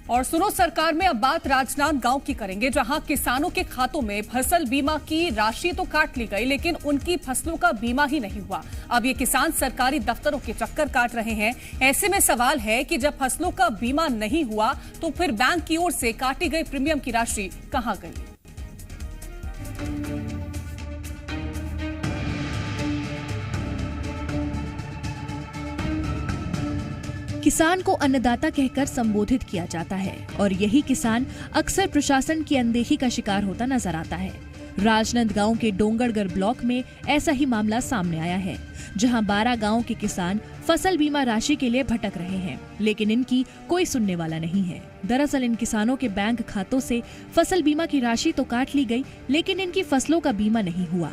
और सुनो सरकार में अब बात राजनांदगांव की करेंगे, जहां किसानों के खातों में फसल बीमा की राशि तो काट ली गई, लेकिन उनकी फसलों का बीमा ही नहीं हुआ। अब ये किसान सरकारी दफ्तरों के चक्कर काट रहे हैं। ऐसे में सवाल है कि जब फसलों का बीमा नहीं हुआ तो फिर बैंक की ओर से काटी गई प्रीमियम की राशि कहां गई? किसान को अन्नदाता कहकर संबोधित किया जाता है और यही किसान अक्सर प्रशासन की अनदेखी का शिकार होता नजर आता है। राजनांदगांव के डोंगरगढ़ ब्लॉक में ऐसा ही मामला सामने आया है, जहां 12 गांव के किसान फसल बीमा राशि के लिए भटक रहे हैं, लेकिन इनकी कोई सुनने वाला नहीं है। दरअसल इन किसानों के बैंक खातों से फसल बीमा की राशि तो काट ली गई, लेकिन इनकी फसलों का बीमा नहीं हुआ।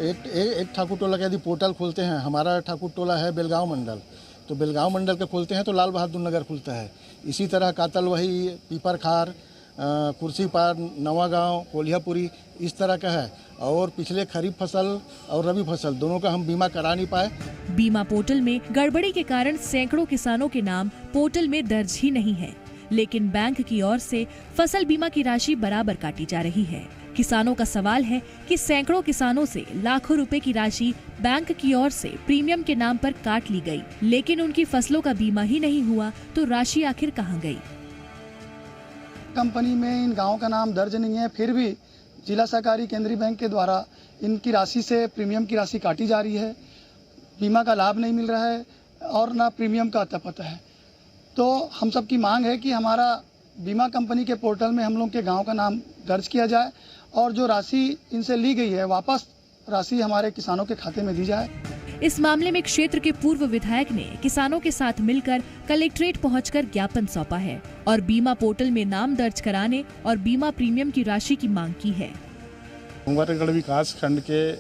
एक ठाकुर टोला का यदि पोर्टल खोलते हैं, हमारा ठाकुर टोला है बेलगांव मंडल, तो बेलगांव मंडल के खोलते हैं तो लाल बहादुर नगर खुलता है। इसी तरह कातल वही, पीपर खार, कुर्सीपार, नवागांव, कोल्हापुरी इस तरह का है। और पिछले खरीफ फसल और रबी फसल दोनों का हम बीमा करा नहीं पाए। बीमा पोर्टल में गड़बड़ी के कारण सैकड़ों किसानों के नाम पोर्टल में दर्ज ही नहीं है, लेकिन बैंक की ओर से फसल बीमा की राशि बराबर काटी जा रही है। किसानों का सवाल है कि सैकड़ों किसानों से लाखों रुपए की राशि बैंक की ओर से प्रीमियम के नाम पर काट ली गई, लेकिन उनकी फसलों का बीमा ही नहीं हुआ, तो राशि आखिर कहां गई? कंपनी में इन गांवों का नाम दर्ज नहीं है, फिर भी जिला सहकारी केंद्रीय बैंक के द्वारा इनकी राशि से प्रीमियम की राशि काटी जा रही है। बीमा का लाभ नहीं मिल रहा है और ना प्रीमियम का अता पता है। तो हम सब की मांग है कि हमारा बीमा कंपनी के पोर्टल में हम लोग के गांव का नाम दर्ज किया जाए और जो राशि इनसे ली गई है वापस राशि हमारे किसानों के खाते में दी जाए। इस मामले में क्षेत्र के पूर्व विधायक ने किसानों के साथ मिलकर कलेक्ट्रेट पहुंचकर ज्ञापन सौंपा है और बीमा पोर्टल में नाम दर्ज कराने और बीमा प्रीमियम की राशि की मांग की है। डोंगरगढ़ विकास खंड के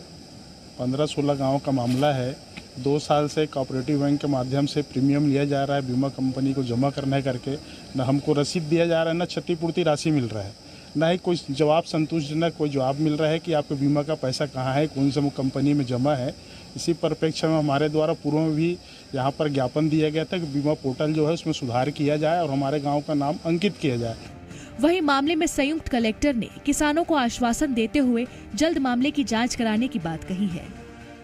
15-16 गाँव का मामला है। 2 साल से कोऑपरेटिव बैंक के माध्यम से प्रीमियम लिया जा रहा है, बीमा कंपनी को जमा करने करके न हमको रसीद दिया जा रहा है, न क्षतिपूर्ति राशि मिल रहा है, न ही कोई जवाब संतोषजनक कोई जवाब मिल रहा है कि आपके बीमा का पैसा कहाँ है, कौन सी कंपनी में जमा है। इसी परिप्रेक्ष्य में हमारे द्वारा पूर्व में भी यहाँ पर ज्ञापन दिया गया था कि बीमा पोर्टल जो है उसमें सुधार किया जाए और हमारे गाँव का नाम अंकित किया जाए। वही मामले में संयुक्त कलेक्टर ने किसानों को आश्वासन देते हुए जल्द मामले की जांच कराने की बात कही है।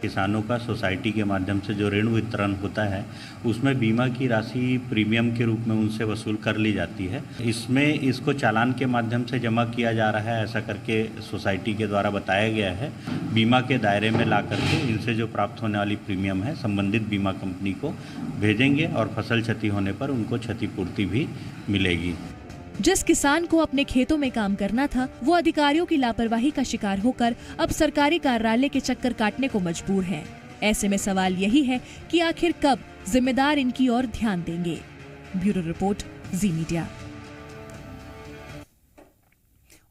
किसानों का सोसाइटी के माध्यम से जो ऋण वितरण होता है उसमें बीमा की राशि प्रीमियम के रूप में उनसे वसूल कर ली जाती है। इसमें इसको चालान के माध्यम से जमा किया जा रहा है, ऐसा करके सोसाइटी के द्वारा बताया गया है। बीमा के दायरे में ला करके इनसे जो प्राप्त होने वाली प्रीमियम है संबंधित बीमा कंपनी को भेजेंगे और फसल क्षति होने पर उनको क्षतिपूर्ति भी मिलेगी। जिस किसान को अपने खेतों में काम करना था, वो अधिकारियों की लापरवाही का शिकार होकर अब सरकारी कार्यालय के चक्कर काटने को मजबूर है। ऐसे में सवाल यही है कि आखिर कब जिम्मेदार इनकी ओर ध्यान देंगे। ब्यूरो रिपोर्ट, जी मीडिया।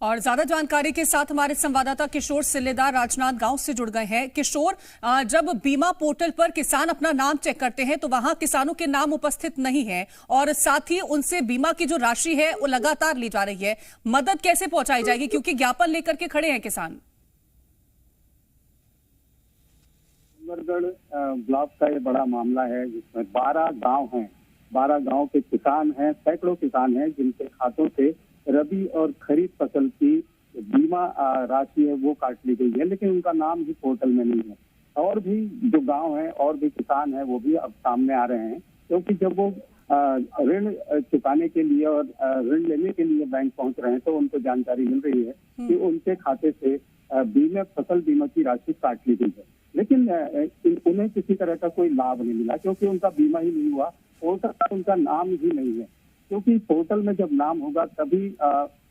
और ज्यादा जानकारी के साथ हमारे संवाददाता किशोर सिल्लेदार राजनांदगांव से जुड़ गए हैं। किशोर, जब बीमा पोर्टल पर किसान अपना नाम चेक करते हैं तो वहां किसानों के नाम उपस्थित नहीं है और साथ ही उनसे बीमा की जो राशि है वो लगातार ली जा रही है। मदद कैसे पहुंचाई जाएगी, क्योंकि ज्ञापन लेकर के खड़े हैं किसान? डोंगरगढ़ ब्लॉक का ये बड़ा मामला है जिसमें 12 गाँव हैं। 12 गाँव के किसान हैं, सैकड़ों किसान हैं जिनके खातों से रबी और खरीफ फसल की बीमा राशि है वो काट ली गई है, लेकिन उनका नाम भी पोर्टल में नहीं है। और भी जो गांव हैं और भी किसान हैं वो भी अब सामने आ रहे हैं, क्योंकि जब वो ऋण चुकाने के लिए और ऋण लेने के लिए बैंक पहुंच रहे हैं तो उनको जानकारी मिल रही है कि उनके खाते से फसल बीमा की राशि काट ली गई है, लेकिन उन्हें किसी तरह का कोई लाभ नहीं मिला क्योंकि उनका बीमा ही नहीं हुआ। पोर्टल पर उनका नाम ही नहीं है, क्योंकि पोर्टल में जब नाम होगा तभी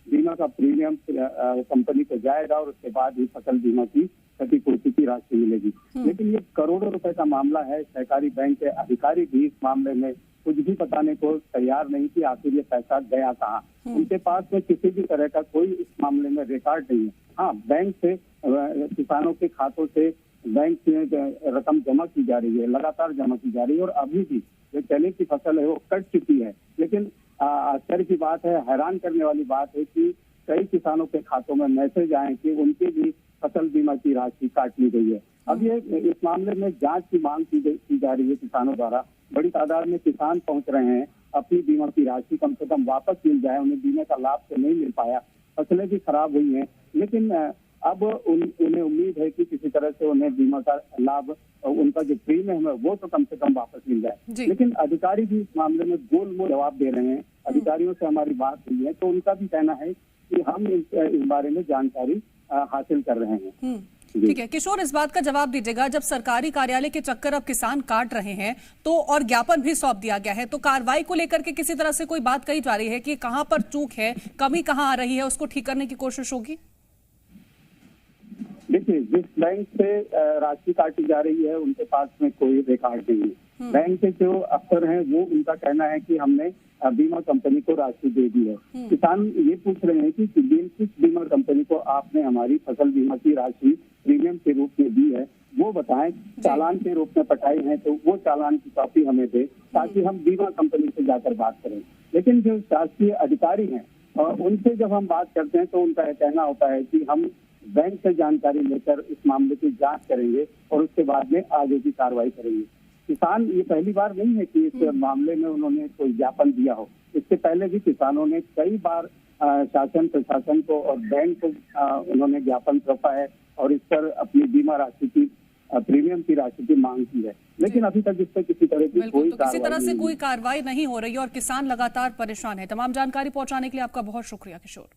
बीमा का प्रीमियम कंपनी को जाएगा और उसके बाद ही फसल बीमा की क्षतिपूर्ति की राशि मिलेगी। लेकिन ये करोड़ों रुपए का मामला है। सहकारी बैंक के अधिकारी भी इस मामले में कुछ भी बताने को तैयार नहीं कि आखिर ये पैसा गया कहाँ। उनके पास में किसी भी तरह का कोई इस मामले में रिकॉर्ड नहीं है। हाँ, बैंक से किसानों के खातों से बैंक में रकम जमा की जा रही है, लगातार जमा की जा रही है और अभी भी जो चने की फसल है वो कट चुकी है। लेकिन आश्चर्य की बात है, हैरान करने वाली बात है कि कई किसानों के खातों में मैसेज आए कि उनकी भी फसल बीमा की राशि काट ली गई है। अब ये इस मामले में जांच की मांग की जा रही है किसानों द्वारा। बड़ी तादाद में किसान पहुंच रहे हैं अपनी बीमा की राशि कम से कम वापस मिल जाए। उन्हें बीमे का लाभ तो नहीं मिल पाया, फसलें भी खराब हुई हैं, लेकिन अब उन्हें उम्मीद है कि किसी तरह से उन्हें बीमा का लाभ, उनका जो प्रीमियम है वो तो कम से कम वापस मिल जाए। लेकिन अधिकारी भी इस मामले में गोलमोल जवाब दे रहे हैं। अधिकारियों से हमारी बात हुई है तो उनका भी कहना है कि हम इस बारे में जानकारी हासिल कर रहे हैं। ठीक है किशोर, इस बात का जवाब दीजिएगा, जब सरकारी कार्यालय के चक्कर अब किसान काट रहे हैं तो और ज्ञापन भी सौंप दिया गया है, तो कार्रवाई को लेकर के किसी तरह से कोई बात कही जा रही है कि कहां पर चूक है, कमी कहां आ रही है, उसको ठीक करने की कोशिश होगी? देखिए, जिस बैंक से राशि काटी जा रही है उनके पास में कोई रिकॉर्ड नहीं है। बैंक के जो अफसर हैं वो, उनका कहना है कि हमने बीमा कंपनी को राशि दे दी है। किसान ये पूछ रहे हैं कि किस बीमा कंपनी को आपने हमारी फसल बीमा की राशि प्रीमियम के रूप में दी है वो बताएं। चालान के रूप में पटाई है तो वो चालान की कॉपी हमें दे ताकि हम बीमा कंपनी से जाकर बात करें। लेकिन जो शासकीय अधिकारी हैं उनसे जब हम बात करते हैं तो उनका कहना होता है कि हम बैंक से जानकारी लेकर इस मामले की जांच करेंगे और उसके बाद में आगे की कार्रवाई करेंगे। किसान, ये पहली बार नहीं है कि इस मामले में उन्होंने कोई ज्ञापन दिया हो। इससे पहले भी किसानों ने कई बार शासन प्रशासन को और बैंक को उन्होंने ज्ञापन सौंपा है और इस पर अपनी बीमा राशि की, प्रीमियम की राशि की मांग की है, लेकिन अभी तक इस पर किसी तरह की कोई कार्रवाई नहीं हो रही और किसान लगातार परेशान है। तमाम जानकारी पहुंचाने के लिए आपका बहुत शुक्रिया किशोर।